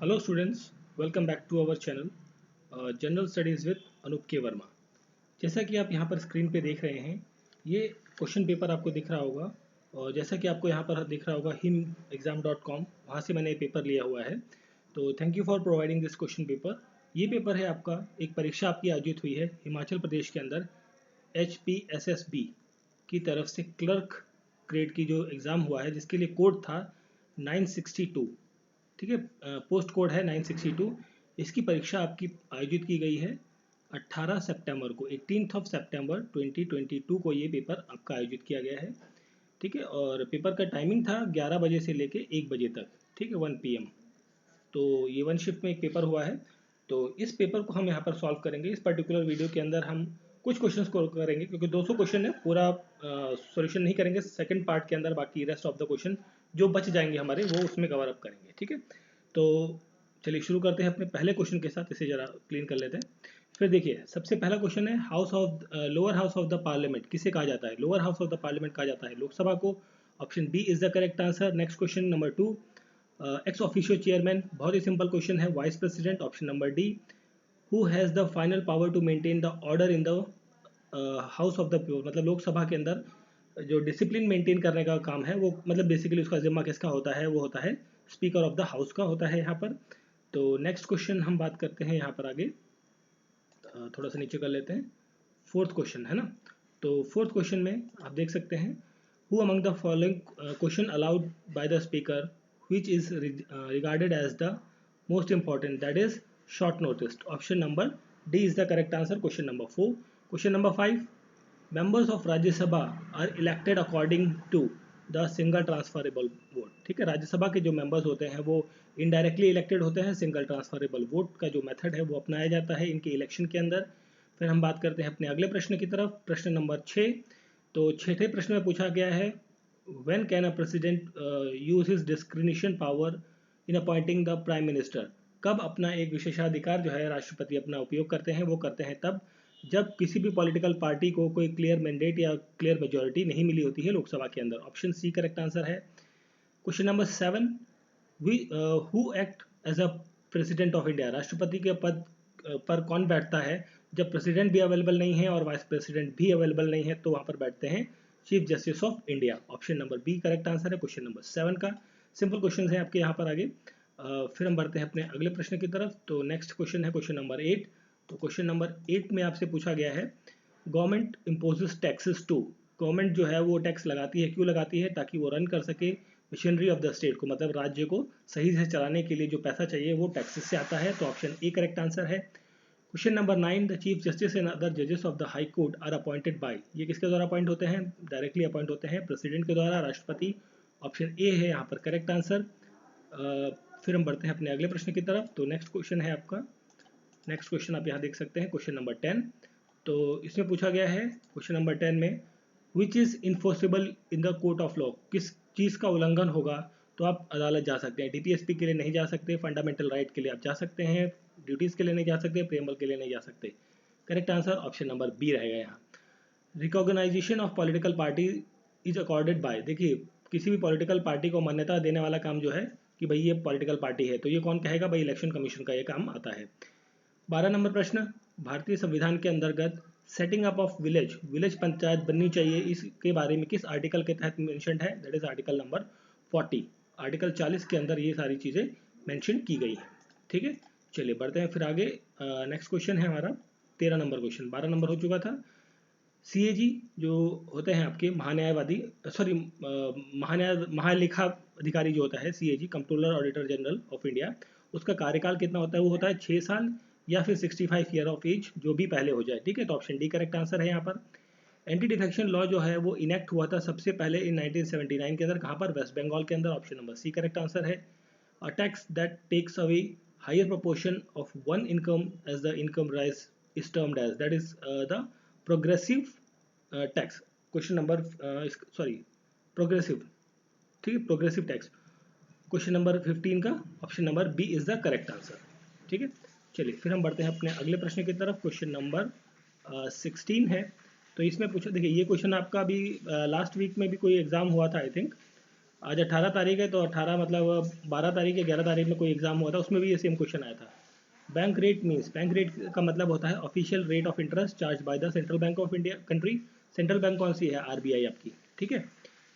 Hello students, welcome back to our channel general studies with Anoop K Verma. जैसा कि आप यहाँ पर स्क्रीन पे देख रहे हैं, ये क्वेश्चन पेपर आपको दिख रहा होगा और जैसा कि आपको यहाँ पर दिख रहा होगा himexam.com, वहाँ से मैंने ये पेपर लिया हुआ है। तो thank you for providing this question paper. ये पेपर है आपका, एक परीक्षा आपकी आयोजित हुई है हिमाचल प्रदेश के अंदर HPSSB की तरफ से क्लर्क ग्रेड की जो एग्ज़ाम हुआ है, जिसके लिए कोड था 962। ठीक है, पोस्ट कोड है 962। इसकी परीक्षा आपकी आयोजित की गई है 18 सितंबर को, 18 सितंबर 2022 को ये पेपर आपका आयोजित किया गया है। ठीक है, और पेपर का टाइमिंग था 11 बजे से लेके 1 बजे तक। ठीक है, 1 PM। तो ये वन शिफ्ट में एक पेपर हुआ है। तो इस पेपर को हम यहाँ पर सॉल्व करेंगे। इस पर्टिकुलर वीडियो के अंदर हम कुछ क्वेश्चंस को करेंगे, क्योंकि 200 क्वेश्चन है, पूरा सॉल्यूशन नहीं करेंगे सेकंड पार्ट के अंदर। बाकी रेस्ट ऑफ द क्वेश्चन जो बच जाएंगे हमारे, वो उसमें कवर अप करेंगे। ठीक है, तो चलिए शुरू करते हैं अपने पहले क्वेश्चन के साथ। इसे जरा क्लीन कर लेते हैं। फिर देखिए, सबसे पहला क्वेश्चन है house of lower house of the parliament किसे कहा जाता है? Lower house of the parliament कहा जाता है लोकसभा को। Option B is the correct answer. Next question number 2, ex officio chairman, बहुत ही सिंपल क्वेश्चन है। Vice president, option number D. Who has the final power to maintain the order in the house of the pure, मतलब लोकसभा के अंदर जो discipline maintain करने का काम है, वो मतलब बेसिकली उसका जिम्मा किसका होता है? वो होता है स्पीकर ऑफ द हाउस का होता है यहाँ पर। तो नेक्स्ट क्वेश्चन हम बात करते हैं यहाँ पर आगे। थोड़ा सा नीचे कर लेते हैं। फोर्थ क्वेश्चन है ना, तो फोर्थ क्वेश्चन में आप देख सकते हैं, who among the following question allowed by the speaker which is regarded as the most important, that is short notice. Option number D is the correct answer. Question number 4. Question number 5, members of Rajya Sabha are elected according to the single transferable vote. ठीक है, राज्यसभा के जो members होते हैं वो indirectly elected होते हैं। Single transferable vote का जो मेथड है वो अपनाया जाता है इनके इलेक्शन के अंदर। फिर हम बात करते हैं अपने अगले प्रश्न की तरफ, प्रश्न नंबर 6। तो छठे प्रश्न में पूछा गया है, when can a president use his discretion power in appointing the prime minister? कब अपना एक विशेषाधिकार जो है राष्ट्रपति अपना उपयोग करते हैं? वो करते हैं तब जब किसी भी पॉलिटिकल पार्टी को कोई क्लियर मैंडेट या क्लियर मेजोरिटी नहीं मिली होती है लोकसभा के अंदर। ऑप्शन सी करेक्ट आंसर है। Question number 7, who act as a president of India, राष्ट्रपति के पद पर कौन बैठता है जब प्रेसिडेंट भी अवेलेबल नहीं है और वाइस प्रेसिडेंट भी अवेलेबल नहीं है? तो वहाँ पर बैठते हैं chief justice of India. Option number B correct answer है क्वेश्चन नंबर 7 का। सिंपल क्वेश्चन है आपके यहाँ पर आगे। फिर हम बढ़ते हैं अपने अगले प्रश्न की तरफ। तो नेक्स्ट क्वेश्चन है क्वेश्चन नंबर 8। तो क्वेश्चन नंबर 8 में आपसे पूछा गया है, government imposes taxes to, government जो है वो टैक्स लगाती है, क्यों लगाती है? ताकि वो रन कर सके मशीनरी ऑफ द स्टेट को, मतलब राज्य को सही से चलाने के लिए जो पैसा चाहिए वो टैक्सेस से आता है। तो ऑप्शन ए करेक्ट आंसर है। Question number 9, the chief justice and other जजेस of the high court are appointed by, ये किसके द्वारा अपॉइंट होते हैं? डायरेक्टली अपॉइंट होते हैं प्रेसिडेंट के द्वारा, राष्ट्रपति। ऑप्शन ए है यहाँ पर करेक्ट आंसर। फिर हम बढ़ते हैं अपने अगले प्रश्न की तरफ। तो नेक्स्ट क्वेश्चन है आपका, नेक्स्ट क्वेश्चन आप यहाँ देख सकते हैं, क्वेश्चन नंबर 10। तो इसमें पूछा गया है क्वेश्चन नंबर 10 में, which is enforceable in the court of law, किस चीज़ का उल्लंघन होगा तो आप अदालत जा सकते हैं? डीपीएसपी के लिए नहीं जा सकते, फंडामेंटल राइट के लिए आप जा सकते हैं, ड्यूटीज़ के लिए नहीं जा सकते, प्रेमबल के लिए नहीं जा सकते। Correct answer option number B रहेगा यहाँ। Recognisation of political party is accorded by, देखिए किसी भी पॉलिटिकल पार्टी को मान्यता देने वाला काम जो है कि भाई ये पॉलिटिकल पार्टी है, तो ये कौन कहेगा? भाई इलेक्शन कमीशन का ये काम आता है। 12 नंबर प्रश्न, भारतीय संविधान के अंतर्गत setting up of village, village panchayat बननी चाहिए, इसके बारे में किस आर्टिकल के तहत मेंशन है? That is article number 40। Article 40 के अंदर ये सारी चीज़ें मेंशन की गई है। ठीक है, चलिए बढ़ते हैं फिर आगे। नेक्स्ट क्वेश्चन है हमारा 13 नंबर क्वेश्चन, 12 नंबर हो चुका था। सीएजी जो होते हैं आपके महान्यायवादी, सॉरी महालेखा अधिकारी जो होता है CAG, controller auditor general of India, उसका कार्यकाल कितना होता है? वो होता है 6 साल या फिर 65 ईयर ऑफ एज, जो भी पहले हो जाए। ठीक है, तो ऑप्शन डी करेक्ट आंसर है यहाँ पर। एंटी डिफेक्शन लॉ जो है वो इनेक्ट हुआ था सबसे पहले इन 1979 के अंदर, कहाँ पर? वेस्ट बंगाल के अंदर। Option number C correct answer है। A tax that takes away higher proportion of one income as the income rise is termed as, that is the progressive tax. Question number sorry progressive, ठीक है, progressive tax. Question number 15 का option number B is the correct answer. ठीक है, चलिए फिर हम बढ़ते हैं अपने अगले प्रश्न की तरफ। क्वेश्चन नंबर 16 है। तो इसमें पूछा, देखिए ये क्वेश्चन आपका अभी लास्ट वीक में भी कोई एग्जाम हुआ था आई थिंक। आज 18 तारीख है, तो 18 मतलब 12 तारीख या 11 तारीख में कोई एग्जाम हुआ था, उसमें भी ये सेम क्वेश्चन आया था। Bank rate means, bank rate का मतलब होता है official rate of interest charge by the central bank of India country. Central bank कौन सी है? आरबीआई आपकी, ठीक है।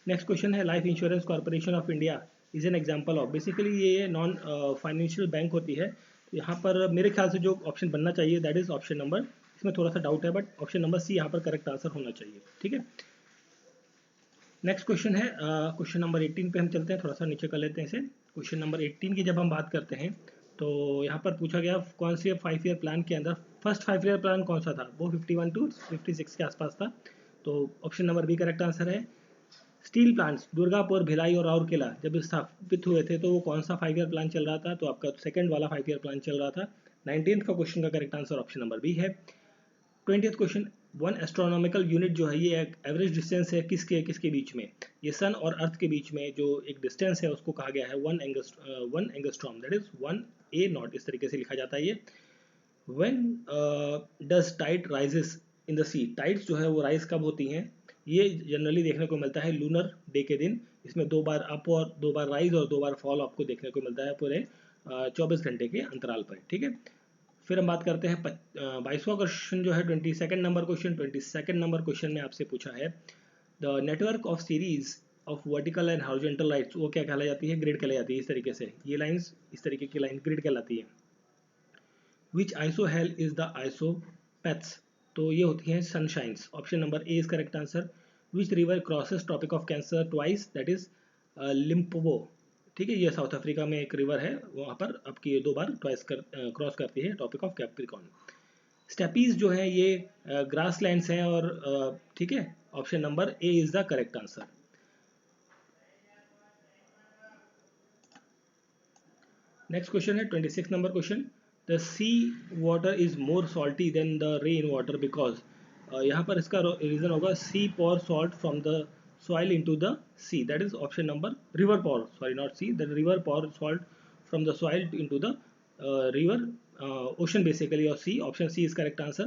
नेक्स्ट क्वेश्चन है life insurance corporation of India is an example of. Basically ये नॉन फाइनेंशियल बैंक होती है। तो यहाँ पर मेरे ख्याल से जो ऑप्शन बनना चाहिए दैट इज ऑप्शन नंबर, इसमें थोड़ा सा डाउट है बट ऑप्शन नंबर सी यहाँ पर करेक्ट आंसर होना चाहिए, ठीक है। नेक्स्ट क्वेश्चन है क्वेश्चन नंबर 18 पे हम चलते हैं, थोड़ा सा नीचे कर लेते हैं इसे। क्वेश्चन नंबर 18 की जब हम बात करते हैं तो यहाँ पर पूछा गया कौन से 5 ईयर प्लान के अंदर फर्स्ट 5 ईयर प्लान कौन सा था? वो 51 टू 56 के आसपास था। तो option number B correct answer है। स्टील प्लांट्स दुर्गापुर, भिलाई और राउरकेला जब स्थापित हुए थे तो वो कौन सा 5 ईयर प्लान चल रहा था? तो आपका सेकंड वाला 5 ईयर प्लान चल रहा था। 19th का क्वेश्चन का correct answer option number B है। 20th question, one astronomical unit जो है ये एक एवरेज डिस्टेंस है किसके किसके बीच में? ये सन और अर्थ के बीच में जो एक डिस्टेंस है उसको कहा गया है one angstrom, that is 1 A0, इस तरीके से लिखा जाता है ये। When does tide rises in the sea, tides जो है वो राइज कब होती हैं? ये जनरली देखने को मिलता है लूनर डे के दिन। इसमें 2 बार अप और 2 बार राइज और 2 बार फॉल आपको देखने को मिलता है पूरे 24 घंटे के अंतराल पर, ठीक है। फिर हम बात करते हैं 22वां क्वेश्चन जो है 22nd number question. 22nd number question में आपसे पूछा है the network of series of vertical and horizontal lines वो क्या कहलाई जाती है? ग्रिड कहलाई जाती है। इस तरीके से ये लाइंस, इस तरीके की लाइन ग्रिड कहलाती है। विच आइसोहेल इज द आइसोपैथ्स, तो ये होती हैं sunshines. Option number A is correct answer. Which river crosses tropic of cancer twice, that is Limpopo, ठीक है। ये साउथ अफ्रीका में एक रिवर है, वहाँ पर आपकी ये 2 बार ट्वाइस क्रॉस करती है टॉपिक ऑफ कैप्रिकॉन। स्टेपीज जो है ये ग्रास लैंड्स हैं और ठीक है, option number A is the correct answer. Next question है 26 number question. The sea water is more salty than the rain water because, यहाँ पर इसका रीजन होगा sea pour salt from the soil into the sea, that is option number river pour, sorry not sea, the river pour salt from the soil into the river, ocean basically, or sea. Option C is correct answer.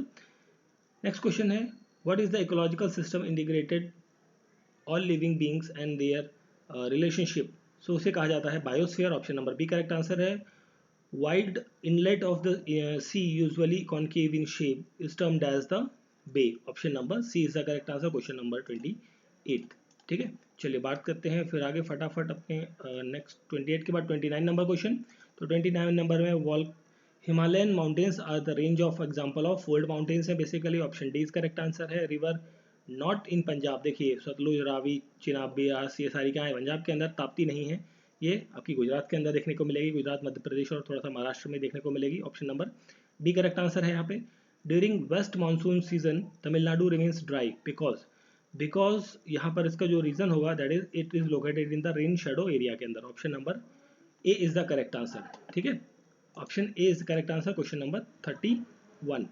Next question है what is the ecological system integrated all living beings and their relationship, so उसे कहा जाता है biosphere. Option number B correct answer है। Wide inlet of the sea usually concave in shape is termed as the bay. Option number C is the correct answer, question number 28, ठीक है। चलिए बात करते हैं फिर आगे फटाफट अपने नेक्स्ट 28 के बाद 29 नंबर क्वेश्चन। तो 29 नंबर में wall Himalayan mountains are the range of example of fold mountains है basically. Option D is correct answer है। रिवर नॉट इन पंजाब, देखिए सतलुज, रावी, चिनाब, बियास ये सारी क्या है पंजाब के अंदर, ताप्ती नहीं है। ये आपकी गुजरात के अंदर देखने को मिलेगी, गुजरात, मध्य प्रदेश और थोड़ा सा महाराष्ट्र में देखने को मिलेगी। Option number B correct answer है यहाँ पे। During west monsoon season Tamil Nadu remains dry because यहाँ पर इसका जो रीजन होगा that is it is located in the rain shadow area के अंदर। Option number A is the correct answer, ठीक है। Option A is correct answer, question number 31।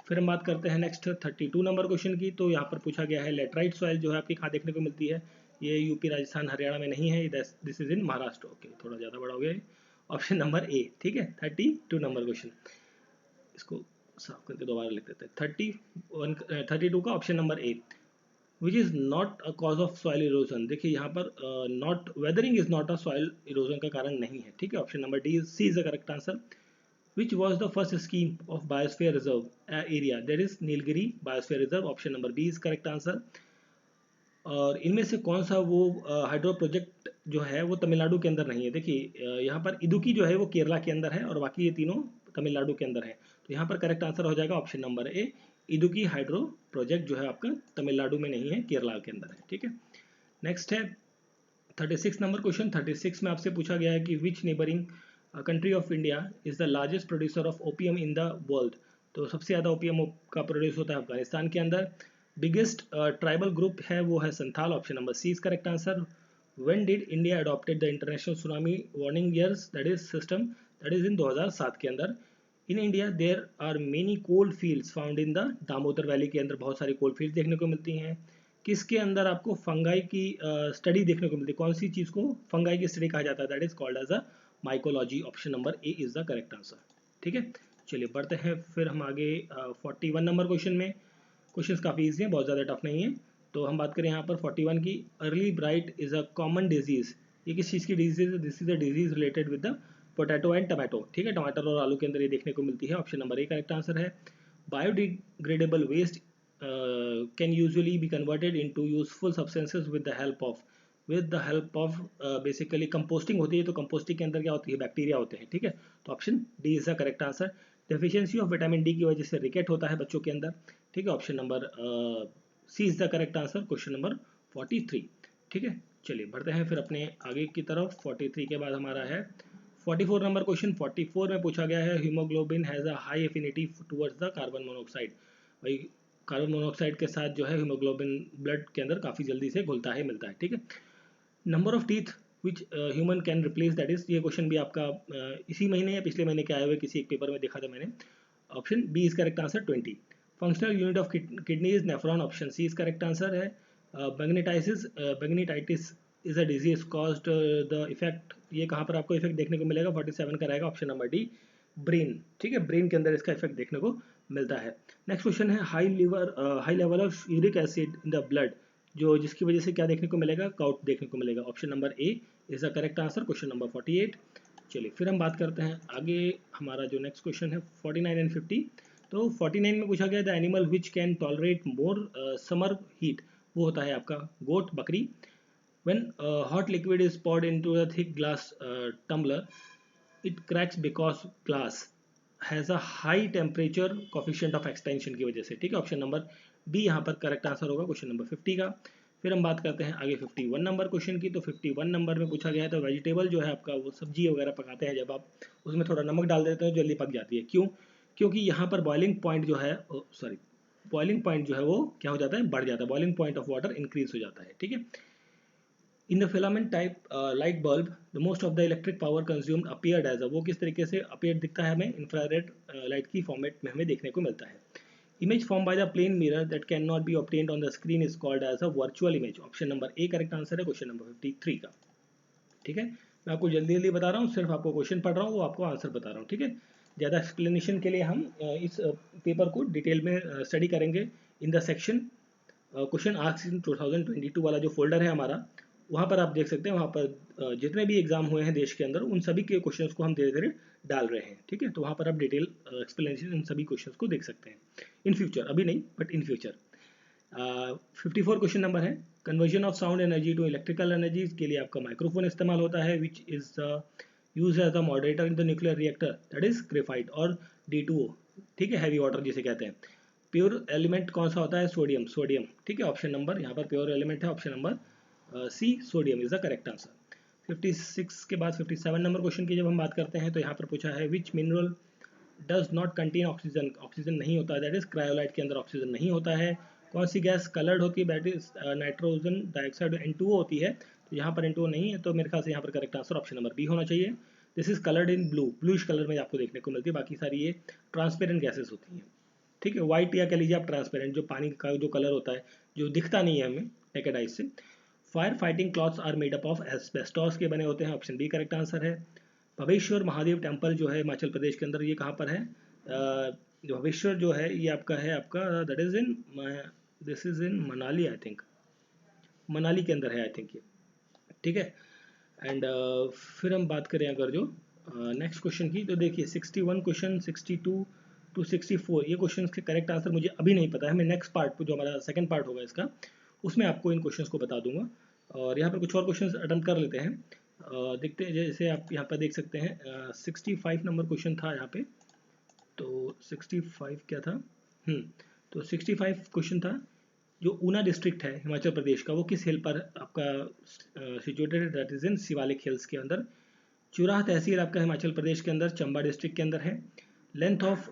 फिर हम बात करते हैं नेक्स्ट 32 नंबर क्वेश्चन की। तो यहाँ पर पूछा गया है लेटराइट सॉइल जो है आपकी कहाँ देखने को मिलती है? ये यूपी, राजस्थान, हरियाणा में नहीं है, this is in Maharashtra. Okay, थोड़ा ज़्यादा बड़ा हो गया। ऑप्शन नंबर ए, ठीक है। 32 नंबर क्वेश्चन, इसको साफ करके दोबारा लिख देते हैं। 32 का option number A, which is not a cause of soil erosion. देखिए यहाँ पर not weathering is not a soil erosion का कारण नहीं है, ठीक है। Option number D C is the correct answer. Which was the first scheme of biosphere reserve area, that is Nilgiri biosphere reserve. Option number B is correct answer. और इनमें से कौन सा वो हाइड्रो प्रोजेक्ट जो है वो तमिलनाडु के अंदर नहीं है? देखिए यहाँ पर इदुकी जो है वो केरला के अंदर है और बाकी ये तीनों तमिलनाडु के अंदर है। तो यहाँ पर करेक्ट आंसर हो जाएगा option number A, Idukki hydro project जो है आपका तमिलनाडु में नहीं है, केरला के अंदर है, ठीक है। नेक्स्ट है 36 नंबर क्वेश्चन। 36 में आपसे पूछा गया है कि विच neighbouring country of India is the largest producer of opium in the world. तो सबसे ज़्यादा ओपियम का प्रोड्यूस होता है अफगानिस्तान के अंदर। बिगेस्ट ट्राइबल ग्रुप है वो है Santhal. Option number C is correct answer. When did India adopted the international tsunami warning years that is system, that is in 2007 के अंदर। In India there are many coal fields found in the Damodar valley के अंदर बहुत सारी coal field देखने को मिलती हैं। किसके अंदर आपको फंगाई की स्टडी देखने को मिलती है? कौन सी चीज़ को फंगाई की स्टडी कहा जाता है? That is called as a mycology. Option number A is the correct answer, ठीक है। चलिए बढ़ते हैं फिर हम आगे 41 नंबर क्वेश्चन में। क्वेश्चंस काफ़ी ईजी हैं, बहुत ज़्यादा टफ नहीं है। तो हम बात करें यहाँ पर 41 की। Early bright is a common disease ये किस चीज़ की डिजीज है? This is a disease related with the potato and tomato, ठीक है, टमाटर और आलू के अंदर ये देखने को मिलती है। Option number A correct answer है। Biodegradable waste can usually be converted into useful substances with the help of basically composting होती है। तो कंपोस्टिंग के अंदर क्या होती है? बैक्टीरिया होते हैं, ठीक है। तो option D is the correct answer. Deficiency of vitamin D की वजह से रिकेट होता है बच्चों के अंदर, ठीक है। Option number C is the correct answer, question number 43, ठीक है। चलिए बढ़ते हैं फिर अपने आगे की तरफ। 43 के बाद हमारा है 44 नंबर क्वेश्चन। 44 में पूछा गया है haemoglobin has a high affinity towards the carbon monoxide. भाई कार्बन मोनोऑक्साइड के साथ जो है हीमोग्लोबिन ब्लड के अंदर काफ़ी जल्दी से घुलता है, मिलता है, ठीक है। Number of teeth which human can replace, that is, ये क्वेश्चन भी आपका इसी महीने या पिछले महीने के आए हुए किसी एक पेपर में देखा था मैंने। Option B is correct answer 20। Functional unit of kidney is nephron, option C is correct answer है। Magnetitis is a disease caused the effect, ये कहाँ पर आपको इफेक्ट देखने को मिलेगा? 47 का रहेगा, ऑप्शन नंबर डी ब्रेन, ठीक है। ब्रेन के अंदर इसका इफेक्ट देखने को मिलता है। नेक्स्ट क्वेश्चन है high level of uric acid in the blood, जो जिसकी वजह से क्या देखने को मिलेगा? काउट देखने को मिलेगा। Option number A is the correct answer, question number 48। चलिए फिर हम बात करते हैं आगे। हमारा जो नेक्स्ट क्वेश्चन है 49 एंड 50। तो 49 में पूछा गया the animal which can tolerate more summer heat, वो होता है आपका गोट, बकरी। When hot liquid is poured into a thick glass tumbler, it cracks because glass has a high temperature coefficient of expansion की वजह से, ठीक है। ऑप्शन नंबर बी यहाँ पर करेक्ट आंसर होगा, क्वेश्चन नंबर 50 का। फिर हम बात करते हैं आगे 51 नंबर क्वेश्चन की। तो 51 नंबर में पूछा गया है तो वेजिटेबल जो है आपका, वो सब्जी वगैरह पकाते हैं जब आप उसमें थोड़ा नमक डाल देते हो जल्दी पक जाती है। क्यों? क्योंकि यहाँ पर बॉइलिंग पॉइंट जो है, सॉरी, बॉइलिंग पॉइंट जो है वो क्या हो जाता है? बढ़ जाता है, boiling point of water increase हो जाता है, ठीक है। In the filament type light bulb the most of the electric power consumed appeared as a, वो किस तरीके से अपीयर दिखता है हमें? इंफ्रारेड लाइट की फॉर्मेट में हमें देखने को मिलता है। Image form by the plane mirror that can not be obtained on the screen is called as a virtual image. Option number A correct answer है, क्वेश्चन नंबर 53 का, ठीक है। मैं आपको जल्दी जल्दी बता रहा हूँ, सिर्फ आपको क्वेश्चन पढ़ रहा हूँ, वो आपको आंसर बता रहा हूँ, ठीक है। ज़्यादा एक्सप्लेनेशन के लिए हम इस पेपर को डिटेल में स्टडी करेंगे in the section question asked in 2022 वाला जो फोल्डर है हमारा, वहाँ पर आप देख सकते हैं। वहाँ पर जितने भी एग्जाम हुए हैं देश के अंदर, उन सभी के क्वेश्चंस को हम धीरे धीरे डाल रहे हैं, ठीक है। तो वहाँ पर आप डिटेल एक्सप्लेनेशन इन सभी क्वेश्चंस को देख सकते हैं इन फ्यूचर, अभी नहीं but in future. 54 question number है conversion of sound energy to electrical energy के लिए आपका माइक्रोफोन इस्तेमाल होता है which is use as the moderator in the nuclear reactor, that is graphite और D2O, ठीक है, हैवी वाटर जिसे कहते हैं। प्योर एलिमेंट कौन सा होता है? सोडियम, सोडियम, ठीक है। ऑप्शन नंबर यहाँ पर प्योर एलिमेंट है, option number C sodium is the correct answer. 56 के बाद 57 नंबर क्वेश्चन की जब हम बात करते हैं तो यहाँ पर पूछा है विच mineral does not contain oxygen, oxygen नहीं होता है, दैट इज क्रायोलाइट के अंदर ऑक्सीजन नहीं होता है। कौन सी गैस कलर्ड होती है? That is nitrogen dioxide, N2O होती है। तो यहाँ पर N2O नहीं है, तो मेरे ख्याल से यहाँ पर correct answer option number B होना चाहिए। This is coloured in blue, bluish colour में आपको देखने को मिलती है, बाकी सारी ये ट्रांसपेरेंट गैसेस होती हैं, ठीक है। व्हाइट या कह लीजिए आप ट्रांसपेरेंट, जो पानी का जो कलर होता है जो दिखता नहीं है हमें नेकेड आइज से। Fire fighting clothes are made up of asbestos के बने होते हैं, ऑप्शन बी करेक्ट आंसर है। भवेश्वर महादेव टेम्पल जो है हिमाचल प्रदेश के अंदर, ये कहाँ पर है? भवेश्वर जो है ये आपका है, आपका that is in, this is in Manali, I think Manali के अंदर है, आई थिंक ये, ठीक है। एंड फिर हम बात करें अगर जो नेक्स्ट क्वेश्चन की, तो देखिए 61 क्वेश्चन 62 टू 64, ये क्वेश्चन के करेक्ट आंसर मुझे अभी नहीं पता है। मैं नेक्स्ट पार्ट जो हमारा सेकंड पार्ट होगा इसका, उसमें आपको इन क्वेश्चंस को बता दूंगा। और यहाँ पर कुछ और क्वेश्चंस अटेम्प्ट कर लेते हैं, देखते हैं। जैसे आप यहाँ पर देख सकते हैं 65 नंबर क्वेश्चन था यहाँ पे, तो 65 क्या था? तो 65 क्वेश्चन था, जो ऊना डिस्ट्रिक्ट है हिमाचल प्रदेश का, वो किस हिल पर आपका सिचुएटेड है? That is in Shivalik hills के अंदर। चुराह तहसील आपका हिमाचल प्रदेश के अंदर चंबा डिस्ट्रिक्ट के अंदर है। Length of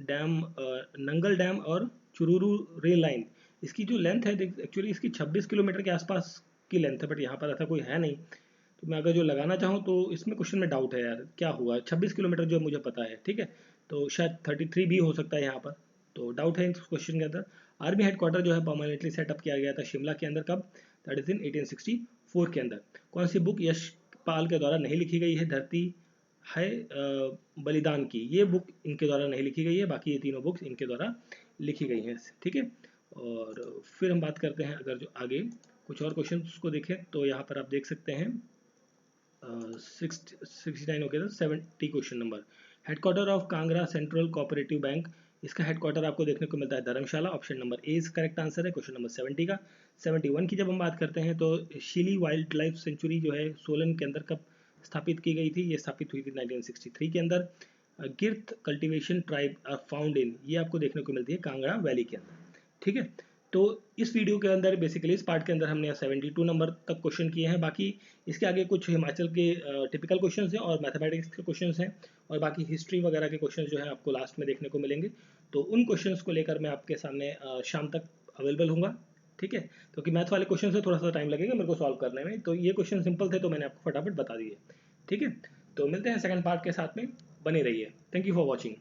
dam Nangal dam और चुरूरू रेल लाइन, इसकी जो लेंथ है एक्चुअली इसकी 26 किलोमीटर के आसपास की लेंथ है, बट यहाँ पर ऐसा कोई है नहीं। तो मैं अगर जो लगाना चाहूँ तो इसमें क्वेश्चन में डाउट है यार, क्या हुआ? 26 किलोमीटर जो मुझे पता है, ठीक है। तो शायद 33 भी हो सकता है यहाँ पर, तो डाउट है इस क्वेश्चन के अंदर। आर्मी हेडक्वार्टर जो है परमानेंटली सेटअप किया गया था शिमला के अंदर, कब? दैट इज इन 1864 के अंदर। कौन सी बुक यशपाल के द्वारा नहीं लिखी गई है? धरती है बलिदान की, ये बुक इनके द्वारा नहीं लिखी गई है, बाकी ये तीनों बुक्स इनके द्वारा लिखी गई हैं, ठीक है। और फिर हम बात करते हैं अगर जो आगे कुछ और क्वेश्चन को देखें तो यहाँ पर आप देख सकते हैं 69 हो गया था, 70 question number. Headquarter of Kangra central cooperative bank, इसका हेडक्वार्टर आपको देखने को मिलता है धर्मशाला। ऑप्शन नंबर ए इस करेक्ट आंसर है क्वेश्चन नंबर 70 का। 71 की जब हम बात करते हैं तो शिली वाइल्ड लाइफ सेंचुरी जो है सोलन के अंदर कब स्थापित की गई थी? ये स्थापित हुई थी 1963 के अंदर। गिर्थ cultivation tribe are found in, ये आपको देखने को मिलती है कांगड़ा वैली के अंदर। ठीक है, तो इस वीडियो के अंदर बेसिकली इस पार्ट के अंदर हमने 72 नंबर तक क्वेश्चन किए हैं। बाकी इसके आगे कुछ हिमाचल के टिपिकल क्वेश्चन हैं और मैथमेटिक्स के क्वेश्चन हैं, और बाकी हिस्ट्री वगैरह के क्वेश्चन जो हैं आपको लास्ट में देखने को मिलेंगे। तो उन क्वेश्चन को लेकर मैं आपके सामने शाम तक अवेलेबल हूँगा। ठीक है, क्योंकि मैथ वाले क्वेश्चन से थोड़ा सा टाइम लगेगा मेरे को सॉल्व करने में, तो ये क्वेश्चन सिंपल थे तो मैंने आपको फटाफट बता दिए। ठीक है, तो मिलते हैं सेकंड पार्ट के साथ में, बने रहिए। Thank you for watching.